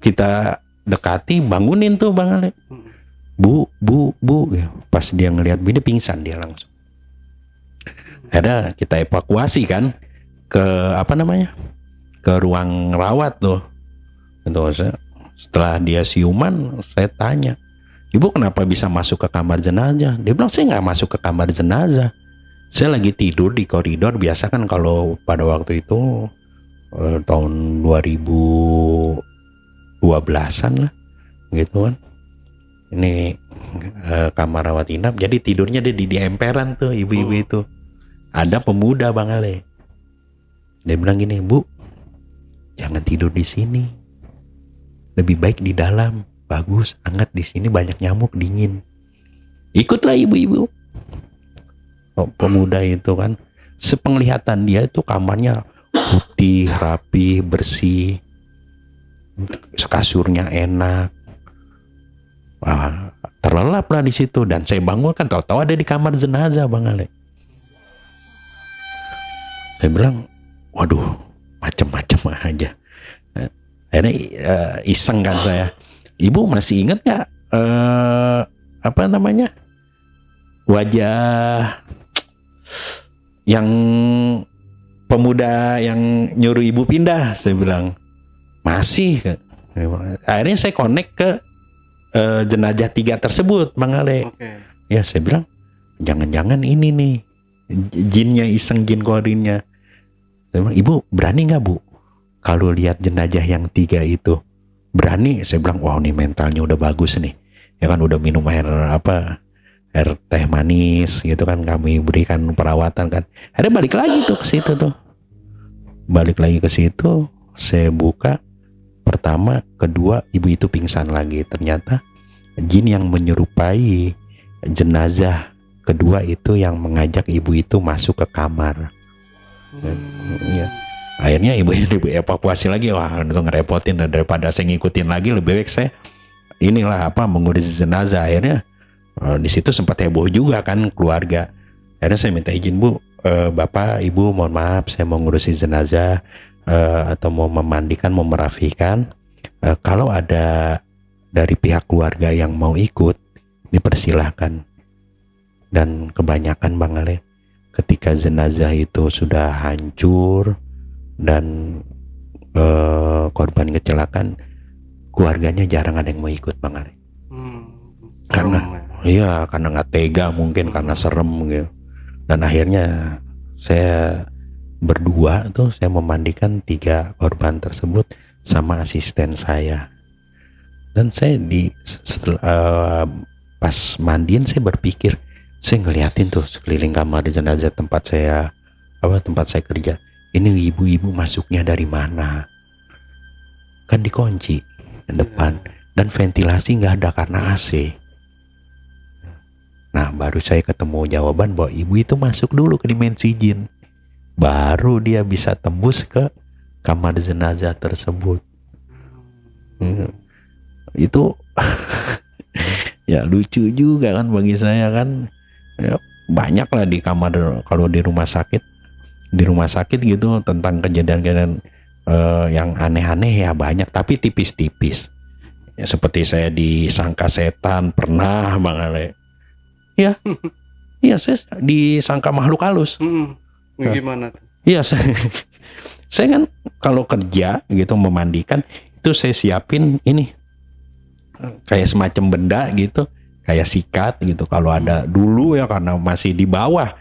kita dekati, bangunin tuh Bang Ale. Bu. Pas dia ngelihat dia pingsan dia langsung. Akhirnya kita evakuasi kan ke ke ruang rawat tuh. Setelah dia siuman, saya tanya, ibu kenapa bisa masuk ke kamar jenazah? Dia bilang, saya nggak masuk ke kamar jenazah, saya lagi tidur di koridor. Biasa kan kalau pada waktu itu tahun 2012an lah gitu kan, ini kamar rawat inap, jadi tidurnya dia di emperan tuh ibu-ibu itu. Ada pemuda Bang Ale, dia bilang gini, Bu, jangan tidur di sini, lebih baik di dalam, bagus, hangat di sini, banyak nyamuk, dingin. Ikutlah ibu-ibu. Oh, pemuda itu kan, sepenglihatan dia itu kamarnya putih, rapi, bersih, kasurnya enak. Terlelap lah di situ. Dan saya bangun kan, tahu-tahu ada di kamar jenazah Bang Ale. Saya bilang, waduh, macam-macam aja. Akhirnya iseng kan saya, ibu masih ingat nggak wajah yang pemuda yang nyuruh ibu pindah? Saya bilang, masih. Akhirnya saya connect ke jenazah 3 tersebut Bang Ale. Ya saya bilang, jangan-jangan ini nih jinnya, iseng jin korinnya. Saya bilang, ibu berani nggak Bu kalau lihat jenazah yang 3 itu? Berani. Saya bilang, wah nih mentalnya udah bagus nih, ya kan, udah minum air teh manis gitu kan, kami berikan perawatan kan. Ada balik lagi tuh ke situ tuh, balik lagi ke situ. Saya buka pertama, kedua, ibu itu pingsan lagi. Ternyata jin yang menyerupai jenazah kedua itu yang mengajak ibu itu masuk ke kamar. Iya. Akhirnya ibu evakuasi lagi. Wah, itu ngerepotin, daripada saya ngikutin lagi, lebih baik saya mengurus jenazah. Akhirnya di situ sempat heboh juga kan keluarga. Akhirnya saya minta izin, Bu, Bapak, Ibu, mohon maaf, saya mau ngurusin jenazah atau mau memandikan, mau merafikan. Kalau ada dari pihak keluarga yang mau ikut, dipersilahkan. Dan kebanyakan Bang Ale, ketika jenazah itu sudah hancur dan korban kecelakaan, keluarganya jarang ada yang mau ikut Bang Ale. Karena nggak tega mungkin, karena serem gitu. Dan akhirnya saya berdua tuh, saya memandikan 3 korban tersebut sama asisten saya. Dan saya pas mandiin, saya berpikir, saya ngeliatin tuh sekeliling kamar jenazah tempat saya kerja. Ini ibu-ibu masuknya dari mana? Kan dikunci depan, dan ventilasi nggak ada karena AC. Nah, baru saya ketemu jawaban bahwa ibu itu masuk dulu ke dimensi jin, baru dia bisa tembus ke kamar jenazah tersebut. Itu ya lucu juga kan bagi saya kan. Ya, banyak lah di kamar, kalau di rumah sakit gitu tentang kejadian-kejadian Yang aneh-aneh ya banyak, tapi tipis-tipis. Ya, seperti saya disangka setan pernah, Bang Ale. Ya, iya saya disangka makhluk halus. Gimana tuh? Iya, saya kan kalau kerja gitu memandikan itu saya siapin ini kayak semacam benda gitu, kayak sikat gitu. Kalau ada dulu ya, karena masih di bawah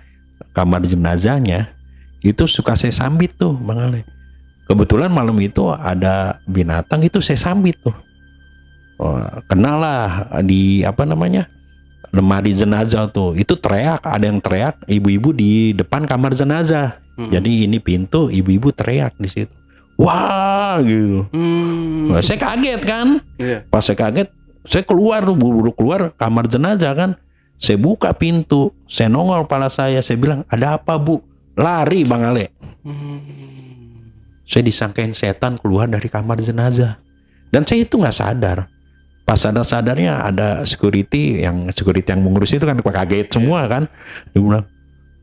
kamar jenazahnya, itu suka saya sambit tuh, Bang Ale. Kebetulan malam itu ada binatang, itu saya sambit tuh. Kenal lah di lemari jenazah tuh. Itu teriak, ada yang teriak, ibu-ibu di depan kamar jenazah. Jadi ini pintu, ibu-ibu teriak di situ. Wah gitu. Nah, saya kaget kan. Pas saya kaget, saya keluar tuh, buru-buru keluar kamar jenazah kan. Saya buka pintu, saya nongol kepala saya bilang, ada apa Bu? Lari Bang Ale. Saya disangkain setan keluar dari kamar jenazah. Dan saya itu nggak sadar. Pas sadarnya ada security yang mengurus itu kan kaget semua kan. Dia bilang,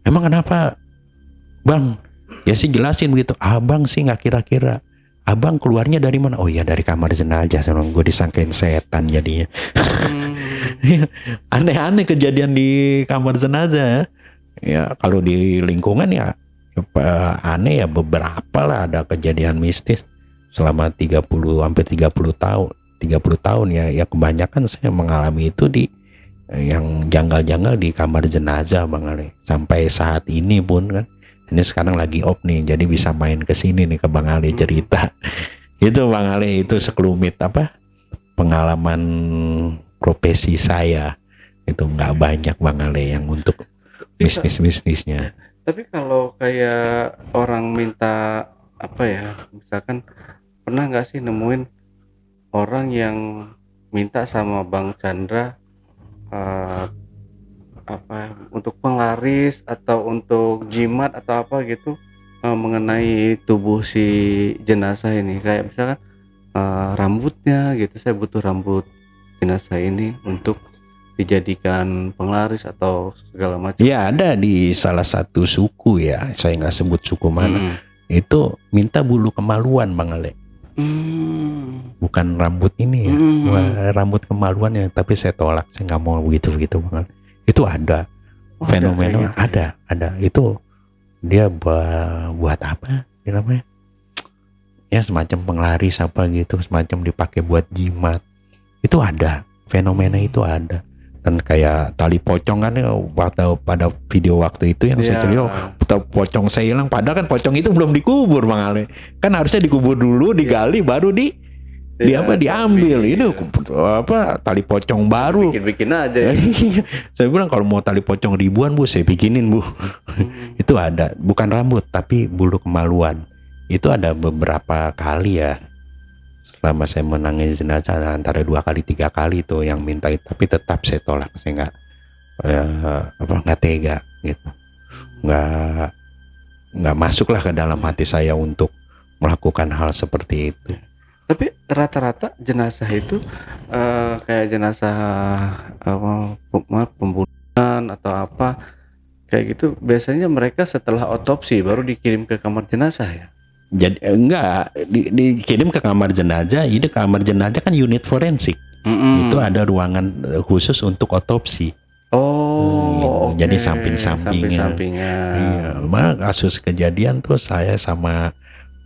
emang kenapa Bang? Ya sih jelasin begitu. Abang sih nggak kira-kira. Abang keluarnya dari mana? Oh iya dari kamar jenazah. Gue disangkain setan jadinya. Aneh-aneh kejadian di kamar jenazah. Ya kalau di lingkungan ya aneh ya beberapa lah, ada kejadian mistis selama 30 tahun. 30 tahun ya kebanyakan saya mengalami itu di yang janggal-janggal di kamar jenazah Bang Ale. Sampai saat ini pun kan, ini sekarang lagi off nih, jadi bisa main ke sini nih ke Bang Ale cerita. Itu Bang Ale, itu sekelumit pengalaman profesi saya. Itu nggak banyak Bang Ale yang untuk bisnis-bisnisnya. Tapi kalau kayak orang minta misalkan pernah nggak sih nemuin orang yang minta sama Bang Chandra untuk penglaris atau untuk jimat atau apa gitu mengenai tubuh si jenazah ini, kayak misalkan rambutnya gitu, saya butuh rambut jenazah ini untuk dijadikan penglaris atau segala macam. Ya ada di salah satu suku ya, saya nggak sebut suku mana, itu minta bulu kemaluan Bang Ale. Bukan rambut ini ya, rambut kemaluan ya, tapi saya tolak, saya nggak mau begitu Bang Ale. Itu ada fenomena gitu, ada itu dia buat apa namanya? Ya semacam penglaris apa gitu, semacam dipakai buat jimat. Itu ada, fenomena itu ada. Dan kayak tali pocong kan pada video waktu itu yang saya celio, pocong saya hilang, padahal kan pocong itu belum dikubur Bang Ale. Kan harusnya dikubur dulu, digali baru diambil. Ini tali pocong baru. Bikin aja. Saya bilang kalau mau tali pocong ribuan Bu, saya bikinin Bu. Itu ada, bukan rambut tapi bulu kemaluan. Itu ada beberapa kali ya. Selama saya menangani jenazah antara 2 kali 3 kali tuh yang minta itu, tapi tetap saya tolak. Saya nggak tega gitu, nggak masuklah ke dalam hati saya untuk melakukan hal seperti itu. Tapi rata-rata jenazah itu kayak jenazah pembunuhan atau apa kayak gitu, biasanya mereka setelah otopsi baru dikirim ke kamar jenazah ya. Jadi enggak dikirim ke kamar jenazah. Ini kamar jenazah kan unit forensik. Itu ada ruangan khusus untuk otopsi. Okay. Jadi samping-sampingnya. Iya, kasus kejadian tuh saya sama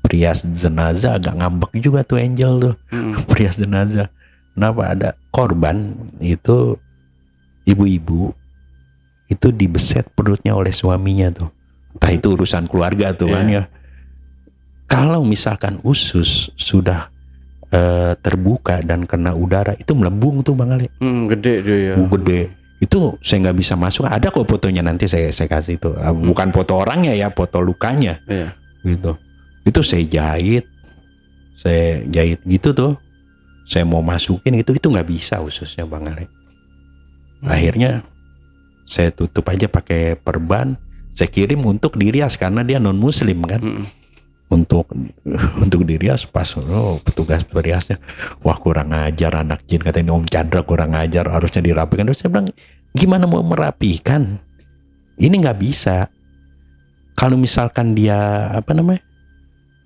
perias jenazah agak ngambek juga tuh Angel tuh. Perias jenazah. Kenapa? Ada korban itu ibu-ibu itu dibeset perutnya oleh suaminya tuh. Entah itu urusan keluarga tuh kan ya. Kalau misalkan usus sudah terbuka dan kena udara, itu melembung tuh Bang Ale. Gede dia ya. Gede. Itu saya nggak bisa masuk. Ada kok fotonya, nanti saya kasih itu. Bukan foto orangnya ya, foto lukanya. Gitu. Itu saya jahit gitu tuh. Saya mau masukin itu nggak bisa ususnya Bang Ale. Akhirnya saya tutup aja pakai perban. Saya kirim untuk dirias karena dia non muslim kan. Untuk dirias, pas petugas periasnya, wah kurang ajar anak jin, katanya Om Chandra kurang ajar, harusnya dirapikan. Terus saya bilang, gimana mau merapikan? Ini nggak bisa. Kalau misalkan dia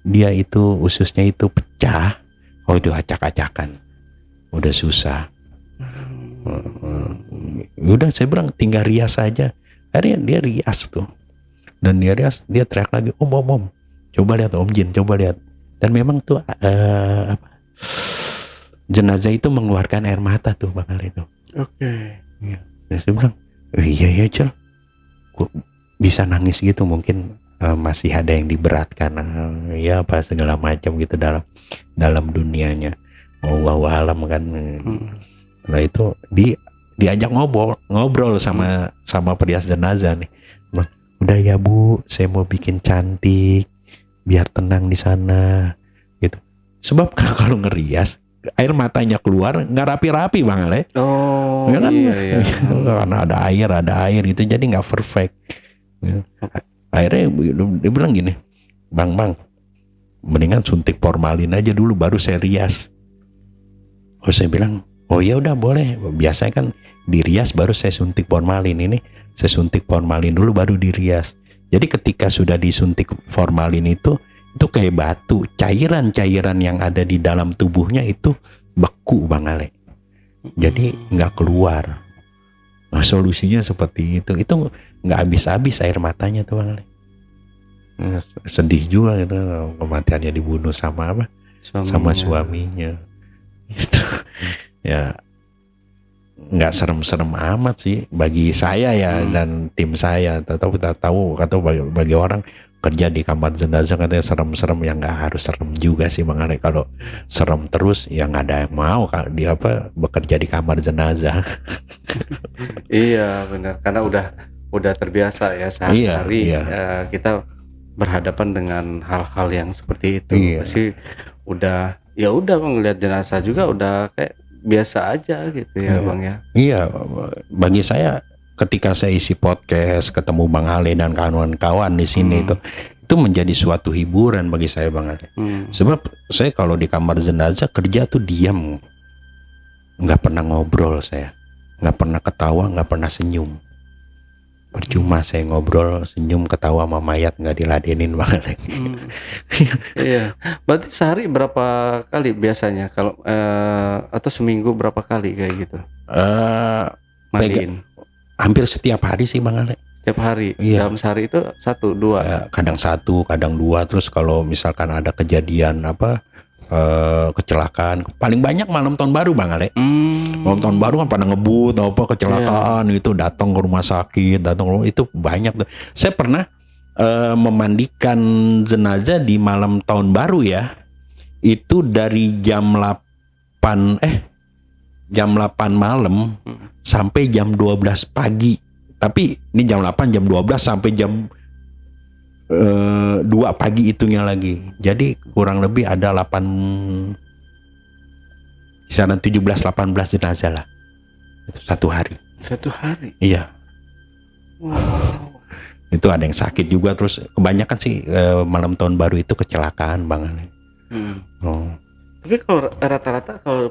dia itu ususnya itu pecah, oh itu acak-acakan, udah susah. Udah saya bilang tinggal rias aja. Akhirnya dia rias tuh, dan dia rias, dia teriak lagi, om, coba lihat Om Jin, coba lihat. Dan memang tuh jenazah itu mengeluarkan air mata tuh Bang Ale itu. Oke. Ya, saya bilang, iya Cel, kok bisa nangis gitu, mungkin masih ada yang diberatkan, ya apa segala macam gitu dalam dunianya. Wallahu alam kan. Nah itu diajak ngobrol sama perias jenazah nih. Bang, udah ya Bu, saya mau bikin cantik biar tenang di sana gitu. Sebab kalau ngerias air matanya keluar nggak rapi-rapi Bang Ale. Oh ya kan? iya. Karena ada air itu jadi nggak perfect. Akhirnya dia bilang gini, Bang, mendingan suntik formalin aja dulu baru saya rias. Oh saya bilang, oh ya udah boleh. Biasanya kan dirias baru saya suntik formalin. Ini saya suntik formalin dulu baru dirias. Jadi ketika sudah disuntik formalin itu kayak batu, cairan yang ada di dalam tubuhnya itu beku Bang Ale. Jadi nggak keluar. Nah, solusinya seperti itu nggak habis-habis air matanya tuh Bang Ale. Sedih juga gitu, kematiannya dibunuh sama apa? Sama suaminya. Itu ya nggak serem-serem amat sih bagi saya ya dan tim saya. Tahu atau bagi orang kerja di kamar jenazah katanya serem-serem, yang nggak harus serem juga sih Bang Ale. Kalau serem terus ya nggak ada yang mau dia bekerja di kamar jenazah. Iya benar, karena udah terbiasa ya sehari-hari. Iya. Kita berhadapan dengan hal-hal yang seperti itu. Iya. Pasti udah ngelihat jenazah juga udah kayak biasa aja gitu ya Bang ya. Iya, bagi saya ketika saya isi podcast ketemu Bang Ale dan kawan-kawan di sini itu menjadi suatu hiburan bagi saya Bang Ale. Sebab saya kalau di kamar jenazah kerja tuh diam, nggak pernah ngobrol, saya nggak pernah ketawa, nggak pernah senyum. Percuma saya ngobrol, senyum, ketawa sama mayat nggak diladenin Bang Ale. Iya, berarti sehari berapa kali biasanya kalau atau seminggu berapa kali kayak gitu? Mandiin? Hampir setiap hari sih Bang Ale. Setiap hari? Iya. Dalam sehari itu 1, 2? Kadang 1, kadang 2. Terus kalau misalkan ada kejadian kecelakaan, paling banyak malam tahun baru Bang Ale. Malam tahun baru kan pada ngebut kecelakaan itu, datang ke rumah sakit, itu banyak tuh. Saya pernah memandikan jenazah di malam tahun baru ya. Itu dari jam 8 malam sampai jam 12 pagi. Tapi ini jam 8, jam 12 sampai jam 2 pagi hitungnya lagi. Jadi kurang lebih ada 17-18 jenazah lah. Itu satu hari. Satu hari? Iya. Wow. Itu ada yang sakit juga. Terus kebanyakan sih malam tahun baru itu kecelakaan Bang Ale. Tapi kalau rata-rata kalau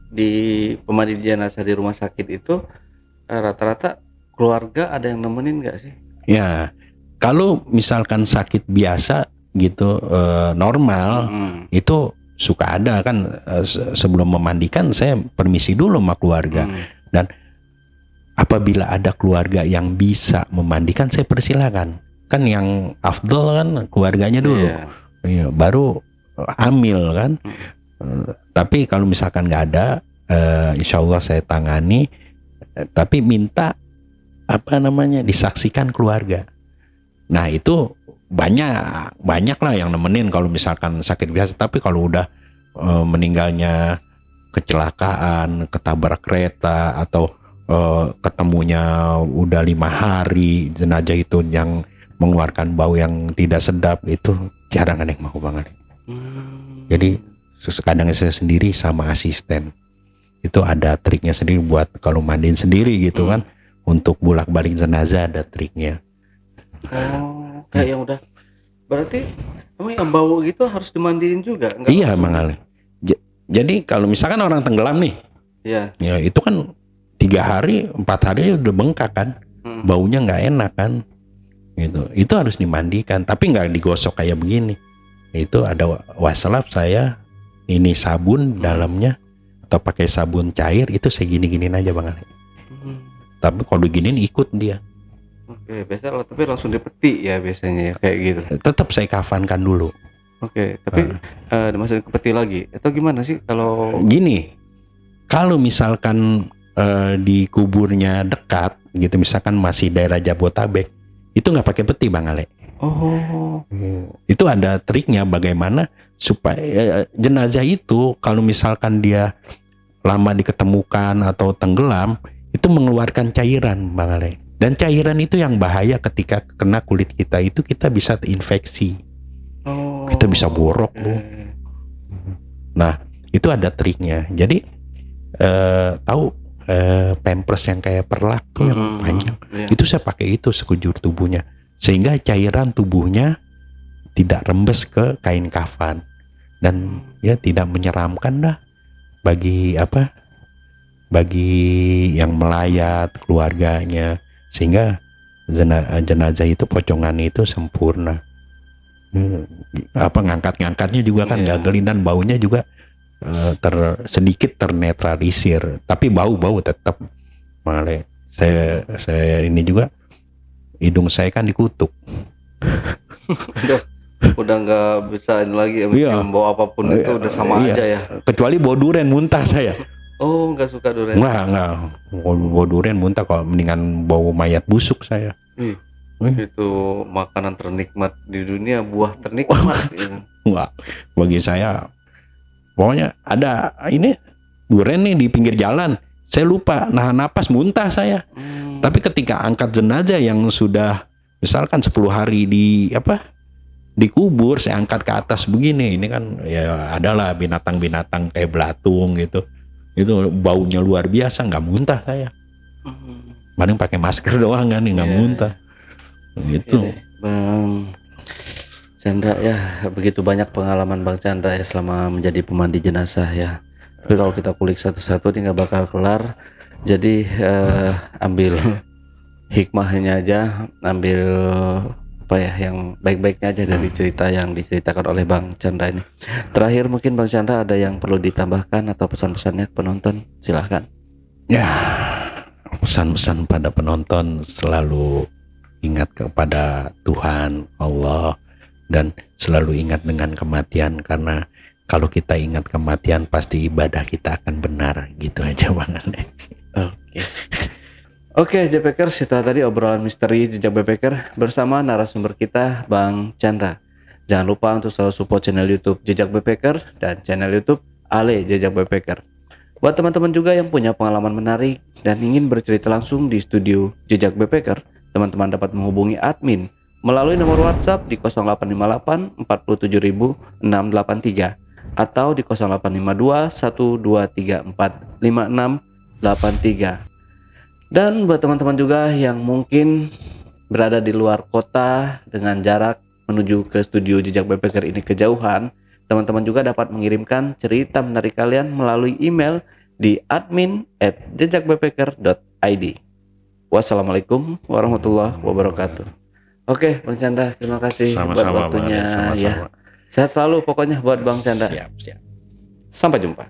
di pemandian jenazah di rumah sakit itu rata-rata keluarga ada yang nemenin nggak sih? Ya, kalau misalkan sakit biasa gitu normal itu suka ada kan, sebelum memandikan saya permisi dulu sama keluarga. Dan apabila ada keluarga yang bisa memandikan saya persilakan. Kan yang afdol kan keluarganya dulu. Iya, baru amil kan. Tapi kalau misalkan nggak ada, insya Allah saya tangani. Tapi minta disaksikan keluarga. Nah itu banyak lah yang nemenin kalau misalkan sakit biasa. Tapi kalau udah meninggalnya kecelakaan, ketabrak kereta, atau ketemunya udah 5 hari, jenazah itu yang mengeluarkan bau yang tidak sedap, itu jarang ada yang mau banget. Jadi kadang saya sendiri sama asisten itu ada triknya sendiri buat kalau mandiin sendiri gitu kan. Untuk bolak-balik jenazah ada triknya. Oh, kayak yang udah berarti yang bau gitu harus dimandiin juga? Iya Bang Ale. Jadi kalau misalkan orang tenggelam nih, ya itu kan 3 hari 4 hari udah bengkak kan, baunya nggak enak kan, gitu. Itu harus dimandikan, tapi nggak digosok kayak begini. itu ada wastafel saya ini sabun dalamnya atau pakai sabun cair itu saya gini-giniin aja Bang Ale. Tapi kalau diginiin ikut dia. Oke, biasa tapi langsung dipeti ya biasanya ya, kayak gitu. Tetap saya kafankan dulu. Oke, tapi dimasukin ke peti lagi atau gimana sih kalau gini? Kalau misalkan di kuburnya dekat gitu, misalkan masih daerah Jabotabek, itu nggak pakai peti Bang Ale. Oh. Itu ada triknya bagaimana supaya jenazah itu kalau misalkan dia lama diketemukan atau tenggelam itu mengeluarkan cairan Bang Ale. Dan cairan itu yang bahaya ketika kena kulit kita itu kita bisa terinfeksi. Oh. Kita bisa borok Bu. Nah, itu ada triknya. Jadi tahu pampers yang kayak perlak tuh yang panjang. Itu saya pakai itu sekujur tubuhnya sehingga cairan tubuhnya tidak rembes ke kain kafan dan ya tidak menyeramkan dah bagi yang melayat keluarganya, sehingga jenazah itu pocongannya itu sempurna. Ngangkat-ngangkatnya juga kan gagelin dan baunya juga sedikit ternetralisir, tapi bau tetap. Malah saya ini juga hidung saya kan dikutuk. udah nggak bisa ini lagi mencium bau apapun itu udah sama aja ya. Kecuali bau durian muntah saya. Oh, nggak suka durian? Nggak. Bau durian muntah kok, mendingan bau mayat busuk saya. Itu makanan ternikmat di dunia, buah ternikmat. Wah, bagi saya pokoknya ada ini durian nih di pinggir jalan, saya lupa nahan napas muntah saya. Tapi ketika angkat jenazah yang sudah misalkan 10 hari dikubur, saya angkat ke atas begini, ini kan ya adalah binatang-binatang kayak belatung gitu. Itu baunya luar biasa, nggak muntah saya. Paling pakai masker doang kan, nggak muntah. Gitu. Bang Chandra ya, begitu banyak pengalaman Bang Chandra ya selama menjadi pemandi jenazah ya. Tapi kalau kita kulik satu-satu ini nggak bakal kelar. Jadi ambil hikmahnya aja, ambil yang baik-baiknya aja dari cerita yang diceritakan oleh Bang Chandra ini. Terakhir mungkin Bang Chandra ada yang perlu ditambahkan atau pesan-pesannya ke penonton, silahkan. Ya, pesan-pesan pada penonton selalu ingat kepada Tuhan Allah dan selalu ingat dengan kematian, karena kalau kita ingat kematian pasti ibadah kita akan benar. Gitu aja Bang Ale. Oke, JPKers, itu tadi obrolan misteri jejak backpacker bersama narasumber kita Bang Chandra. Jangan lupa untuk selalu support channel YouTube Jejak Backpacker dan channel YouTube Ale Jejak Backpacker. Buat teman-teman juga yang punya pengalaman menarik dan ingin bercerita langsung di studio Jejak Backpacker, teman-teman dapat menghubungi admin melalui nomor WhatsApp di 0858 47683 atau di 0852 1234 5683. Dan buat teman-teman juga yang mungkin berada di luar kota dengan jarak menuju ke studio Jejak Backpacker ini kejauhan, teman-teman juga dapat mengirimkan cerita menarik kalian melalui email di admin@jejakbackpacker.id. Wassalamualaikum warahmatullahi wabarakatuh. Oke, Bang Chandra, terima kasih buat waktunya. Ya. Sehat selalu pokoknya buat Bang Chandra. Siap. Sampai jumpa.